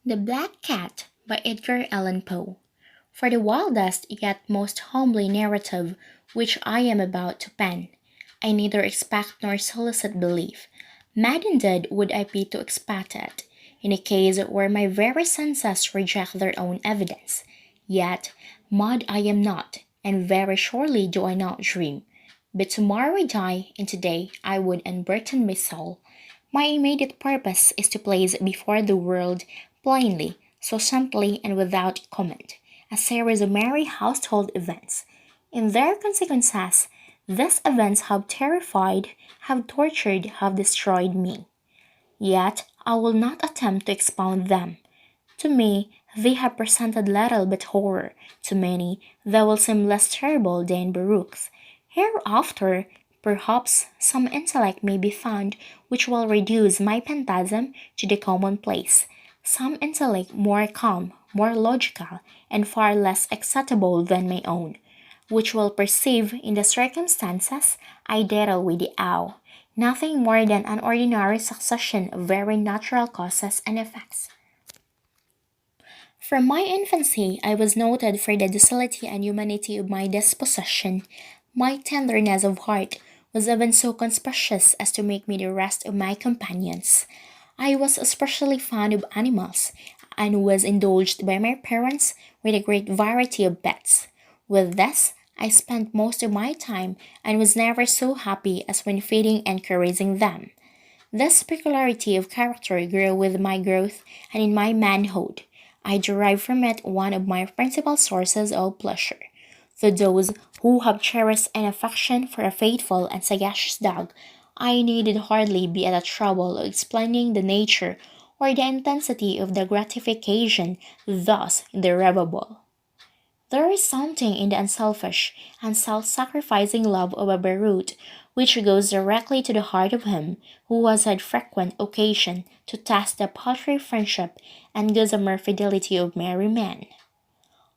The Black Cat by Edgar Allan Poe. For the wildest yet most homely narrative which I am about to pen, I neither expect nor solicit belief. Mad indeed would I be to expect it, in a case where my very senses reject their own evidence. Yet, mad I am not, and very surely do I not dream. But tomorrow I die, and today I would unburden my soul. My immediate purpose is to place before the world plainly, so simply and without comment, a series of merry household events. In their consequences, these events have terrified, have tortured, have destroyed me. Yet I will not attempt to expound them. To me, they have presented little but horror. To many, they will seem less terrible than Baruch's. Hereafter, perhaps some intellect may be found which will reduce my phantasm to the commonplace. Some intellect more calm, more logical, and far less excitable than my own, which will perceive in the circumstances I deal with the owl nothing more than an ordinary succession of very natural causes and effects. From my infancy, I was noted for the docility and humanity of my disposition. My tenderness of heart was even so conspicuous as to make me the rest of my companions. I was especially fond of animals, and was indulged by my parents with a great variety of pets. With this, I spent most of my time, and was never so happy as when feeding and caressing them. This peculiarity of character grew with my growth and in my manhood. I derive from it one of my principal sources of pleasure. To those who have cherished an affection for a faithful and sagacious dog, I needed hardly be at the trouble of explaining the nature or the intensity of the gratification thus derivable. There is something in the unselfish and self-sacrificing love of a brute which goes directly to the heart of him who has had frequent occasion to test the paltry friendship and gossamer fidelity of merry men.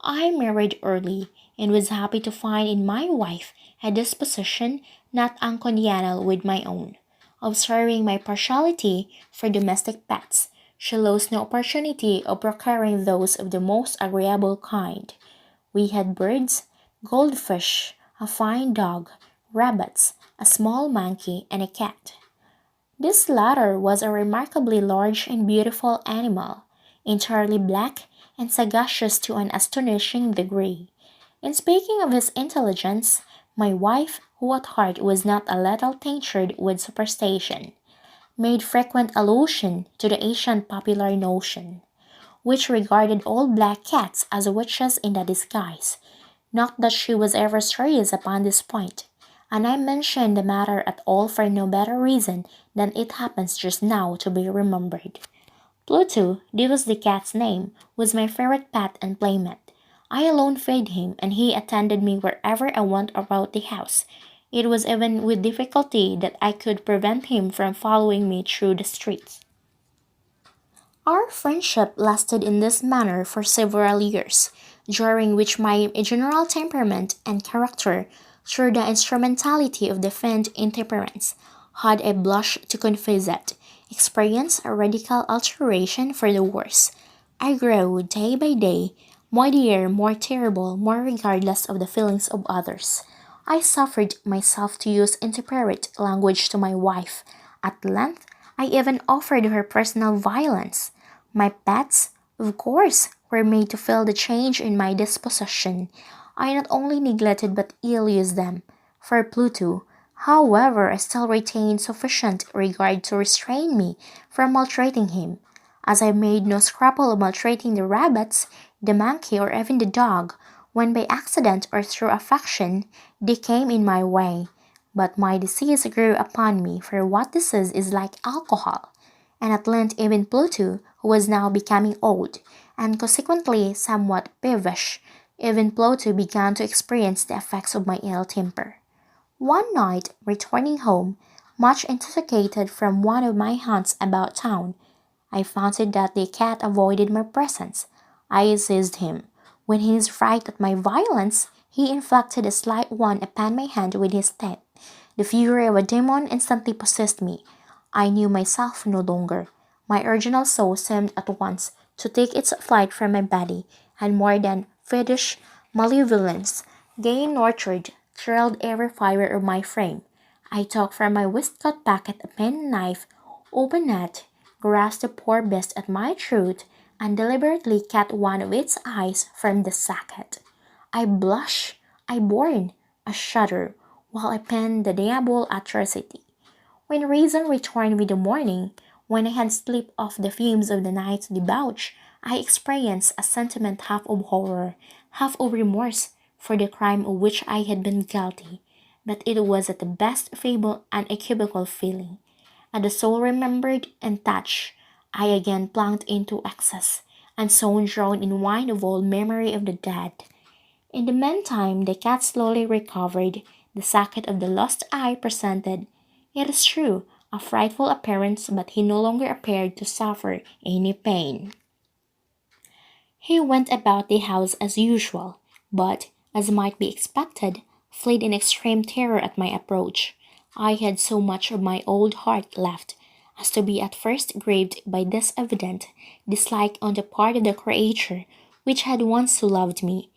I married early, and was happy to find in my wife a disposition not uncongenial with my own. Observing my partiality for domestic pets, she lost no opportunity of procuring those of the most agreeable kind. We had birds, goldfish, a fine dog, rabbits, a small monkey, and a cat. This latter was a remarkably large and beautiful animal, entirely black and sagacious to an astonishing degree. In speaking of his intelligence, my wife, who at heart was not a little tinctured with superstition, made frequent allusion to the ancient popular notion, which regarded all black cats as witches in a disguise. Not that she was ever serious upon this point, and I mention the matter at all for no better reason than it happens just now to be remembered. Pluto, this was the cat's name, was my favorite pet and playmate. I alone fed him, and he attended me wherever I went about the house. It was even with difficulty that I could prevent him from following me through the streets. Our friendship lasted in this manner for several years, during which my general temperament and character, through the instrumentality of the feigned intemperance, had I blush to confess it, experienced a radical alteration for the worse. I grew, day by day, more dear, more terrible, more regardless of the feelings of others. I suffered myself to use intemperate language to my wife. At length, I even offered her personal violence. My pets, of course, were made to feel the change in my disposition. I not only neglected but ill used them. For Pluto, however, I still retained sufficient regard to restrain me from maltreating him, as I made no scruple of maltreating the rabbits, the monkey, or even the dog, when by accident or through affection they came in my way. But my disease grew upon me, for what disease is like alcohol? And at length even Pluto, who was now becoming old, and consequently somewhat peevish, even Pluto began to experience the effects of my ill temper. One night, returning home, much intoxicated from one of my hunts about town, I fancied that the cat avoided my presence. I seized him. When in his fright at my violence, he inflicted a slight one upon my hand with his teeth. The fury of a demon instantly possessed me. I knew myself no longer. My original soul seemed at once to take its flight from my body, and more than fetish malevolence, gay nurtured, thrilled every fibre of my frame. I took from my waistcoat pocket a penknife, opened it, grasped the poor beast at my throat, and deliberately cut one of its eyes from the socket. I blushed, I burned, I shuddered, while I penned the damnable atrocity. When reason returned with the morning, when I had slipped off the fumes of the night's debauch, I experienced a sentiment half of horror, half of remorse for the crime of which I had been guilty, but it was at the best feeble and equivocal feeling. As the soul remembered and touched, I again plunged into excess, and so drowned in wine of all memory of the dead. In the meantime, the cat slowly recovered. The socket of the lost eye presented, it is true, a frightful appearance, but he no longer appeared to suffer any pain. He went about the house as usual, but, as might be expected, fled in extreme terror at my approach. I had so much of my old heart left as to be at first grieved by this evident dislike on the part of the creature which had once so loved me.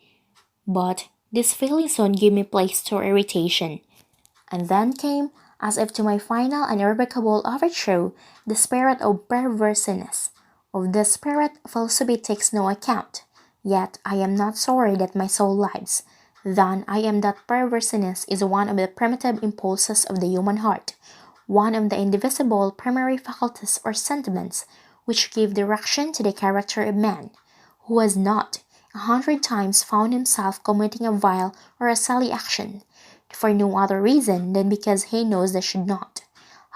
But this feeling soon gave me place to irritation, and then came, as if to my final and irrevocable overthrow, the spirit of perverseness. Of this spirit philosophy takes no account. Yet I am not sorry that my soul lives. Then I am that perverseness is one of the primitive impulses of the human heart, one of the indivisible primary faculties or sentiments which give direction to the character of man. Who has not, 100 times, found himself committing a vile or a silly action, for no other reason than because he knows they should not?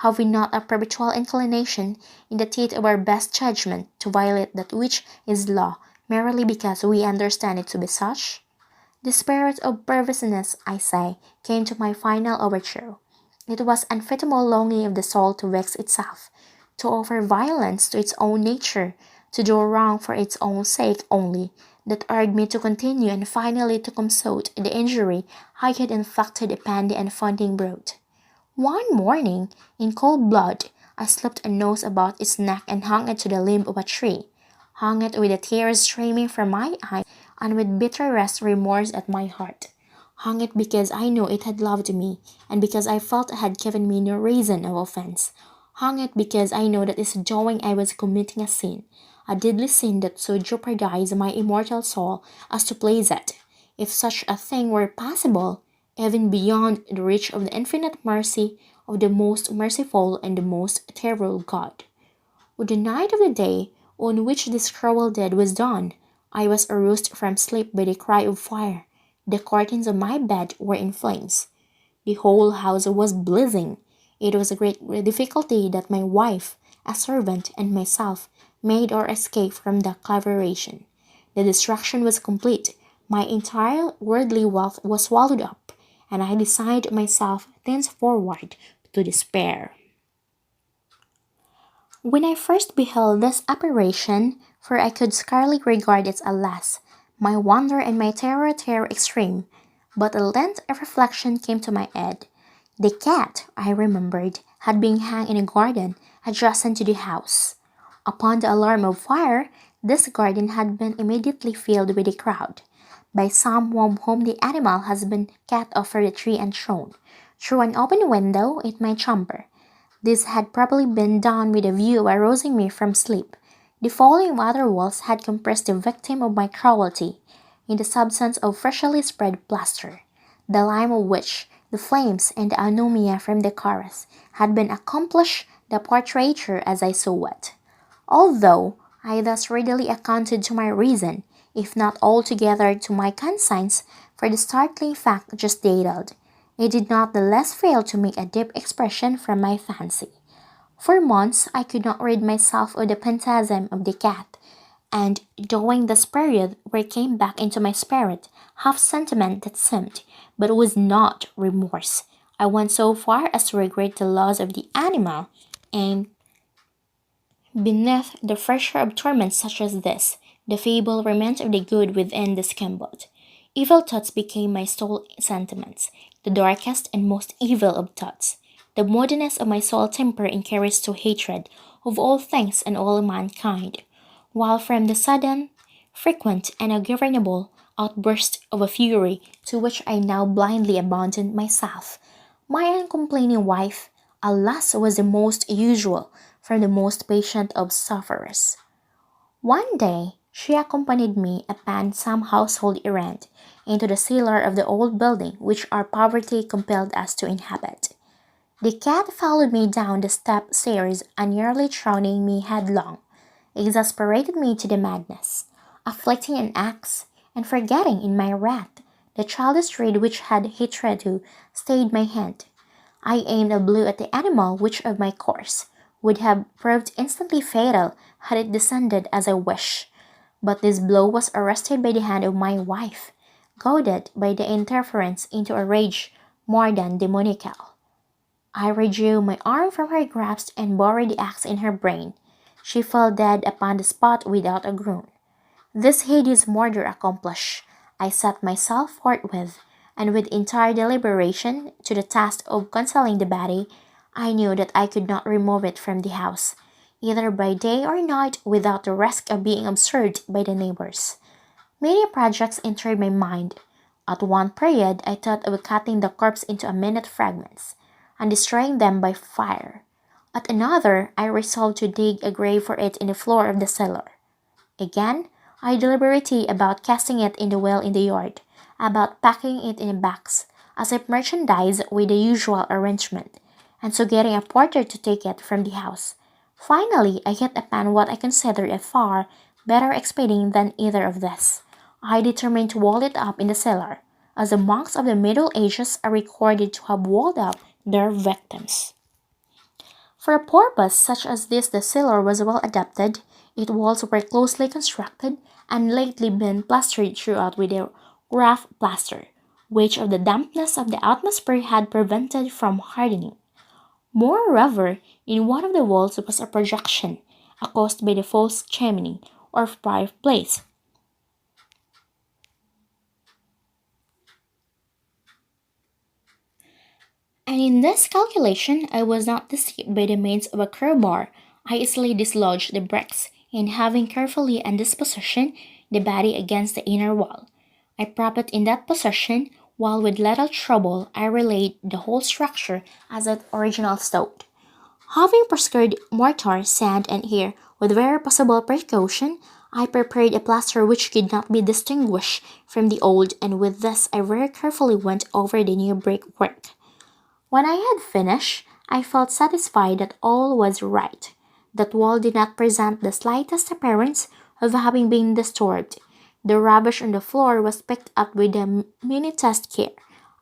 Have we not a perpetual inclination, in the teeth of our best judgment, to violate that which is law, merely because we understand it to be such? The spirit of perverseness, I say, came to my final overthrow. It was unfathomable longing of the soul to vex itself, to offer violence to its own nature, to do wrong for its own sake only, that urged me to continue and finally to compensate the injury I had inflicted upon the unfounding brute. One morning, in cold blood, I slipped a noose about its neck and hung it to the limb of a tree, hung it with the tears streaming from my eyes and with bitterest remorse at my heart. Hung it because I knew it had loved me, and because I felt it had given me no reason of offense. Hung it because I know that its doing I was committing a deadly sin that so jeopardized my immortal soul as to place it, if such a thing were possible, even beyond the reach of the infinite mercy of the most merciful and the most terrible God. On the night of the day on which this cruel deed was done, I was aroused from sleep by the cry of fire. The curtains of my bed were in flames. The whole house was blazing. It was a great difficulty that my wife, a servant, and myself made our escape from the conflagration. The destruction was complete. My entire worldly wealth was swallowed up, and I resigned myself thenceforward to despair. When I first beheld this apparition, for I could scarcely regard it alas, my wonder and my terror extreme, but a length of reflection came to my head. The cat, I remembered, had been hung in a garden adjacent to the house. Upon the alarm of fire, this garden had been immediately filled with a crowd, by some whom the animal has been cut off from the tree and thrown, through an open window, in my chamber. This had probably been done with a view of arousing me from sleep. The falling of other walls had compressed the victim of my cruelty in the substance of freshly spread plaster, the lime of which, the flames, and the anomia from the chorus had been accomplished the portraiture as I saw it. Although I thus readily accounted to my reason, if not altogether to my conscience, for the startling fact just detailed, it did not the less fail to make a deep expression from my fancy. For months I could not rid myself of the phantasm of the cat, and during this period there came back into my spirit half sentiment that seemed, but was not, remorse. I went so far as to regret the loss of the animal, and beneath the pressure of torments such as this, the feeble remnant of the good within dissembled. Evil thoughts became my sole sentiments, the darkest and most evil of thoughts. The moodiness of my soul tempered and carries to hatred of all things and all mankind, while from the sudden, frequent, and ungovernable outburst of a fury to which I now blindly abandoned myself, my uncomplaining wife, alas, was the most usual from the most patient of sufferers. One day she accompanied me upon some household errand into the cellar of the old building which our poverty compelled us to inhabit. The cat followed me down the step stairs and nearly drowning me headlong, exasperated me to the madness, afflicting an axe, and forgetting in my wrath the childish reed which had hitherto stayed my hand. I aimed a blow at the animal which of my course would have proved instantly fatal had it descended as I wished. But this blow was arrested by the hand of my wife, goaded by the interference into a rage more than demoniacal. I withdrew my arm from her grasp and buried the axe in her brain. She fell dead upon the spot without a groan. This hideous murder accomplished, I set myself forthwith, and with entire deliberation, to the task of concealing the body. I knew that I could not remove it from the house, either by day or night, without the risk of being observed by the neighbors. Many projects entered my mind. At one period, I thought of cutting the corpse into minute fragments, and destroying them by fire. At another, I resolved to dig a grave for it in the floor of the cellar. Again, I deliberated about casting it in the well in the yard, about packing it in a box, as if merchandise with the usual arrangement, and so getting a porter to take it from the house. Finally, I hit upon what I considered a far better expedient than either of this. I determined to wall it up in the cellar, as the monks of the Middle Ages are recorded to have walled up their victims. For a purpose such as this the cellar was well adapted, its walls were closely constructed, and lately been plastered throughout with a rough plaster, which of the dampness of the atmosphere had prevented from hardening. Moreover, in one of the walls was a projection, caused by the false chimney, or fireplace, and in this calculation I was not deceived by the means of a crowbar. I easily dislodged the bricks, and having carefully in this position the body against the inner wall, I propped it in that position, while with little trouble I relaid the whole structure as at original stout. Having procured mortar, sand, and hair with very possible precaution, I prepared a plaster which could not be distinguished from the old, and with this I very carefully went over the new brickwork. When I had finished, I felt satisfied that all was right. That wall did not present the slightest appearance of having been disturbed. The rubbish on the floor was picked up with the minutest care.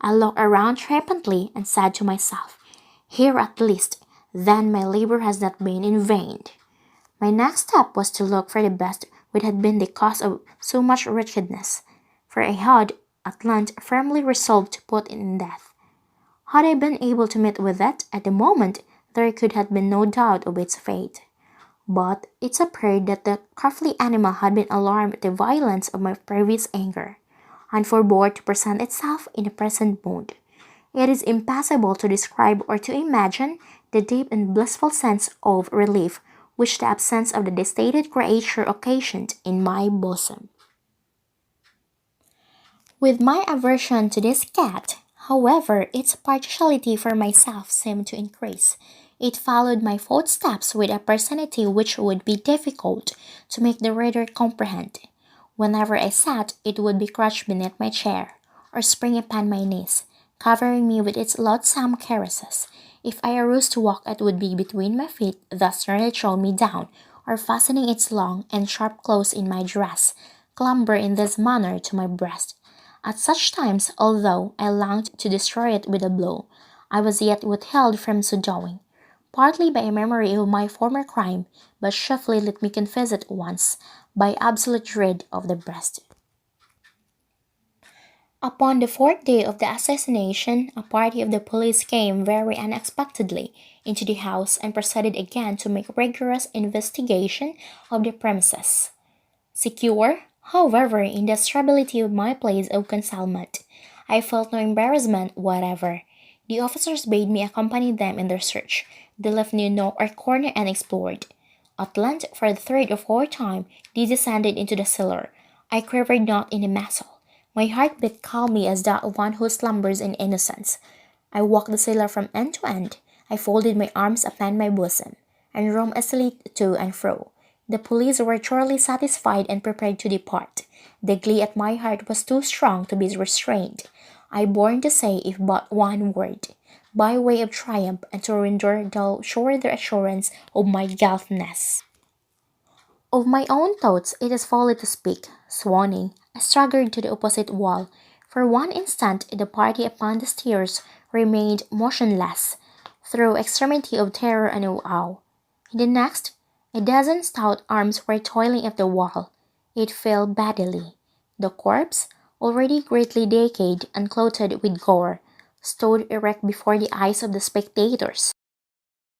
I looked around triumphantly and said to myself, "Here at least, then my labor has not been in vain." My next step was to look for the best which had been the cause of so much wretchedness, for I had at length firmly resolved to put it in death. Had I been able to meet with it at the moment, there could have been no doubt of its fate. But it appeared that the crafty animal had been alarmed at the violence of my previous anger, and forbore to present itself in the present mood. It is impossible to describe or to imagine the deep and blissful sense of relief which the absence of the devastated creature occasioned in my bosom. With my aversion to this cat, however, its partiality for myself seemed to increase. It followed my footsteps with a personality which would be difficult to make the reader comprehend. Whenever I sat, it would be crouched beneath my chair, or spring upon my knees, covering me with its loathsome caresses. If I arose to walk, it would be between my feet, thus nearly throw me down, or fastening its long and sharp claws in my dress, clamber in this manner to my breast. At such times, although I longed to destroy it with a blow, I was yet withheld from so doing, partly by a memory of my former crime, but chiefly, let me confess it once, by absolute dread of the breast. Upon the fourth day of the assassination, a party of the police came very unexpectedly into the house and proceeded again to make rigorous investigation of the premises. Secure, however, in the stability of my place of concealment, I felt no embarrassment whatever. The officers bade me accompany them in their search. They left no nook or corner unexplored. At length, for the third or fourth time, they descended into the cellar. I quivered not in a muscle. My heart beat calmly as that of one who slumbers in innocence. I walked the cellar from end to end. I folded my arms upon my bosom, and roamed aimlessly to and fro. The police were thoroughly satisfied and prepared to depart. The glee at my heart was too strong to be restrained. I bore to say if but one word, by way of triumph, and to render the sure the assurance of my guiltlessness. Of my own thoughts it is folly to speak. Swooning, I staggered to the opposite wall. For one instant the party upon the stairs remained motionless, through extremity of terror and of awe. In the next, a dozen stout arms were toiling up the wall. It fell bodily. The corpse, already greatly decayed and clothed with gore, stood erect before the eyes of the spectators.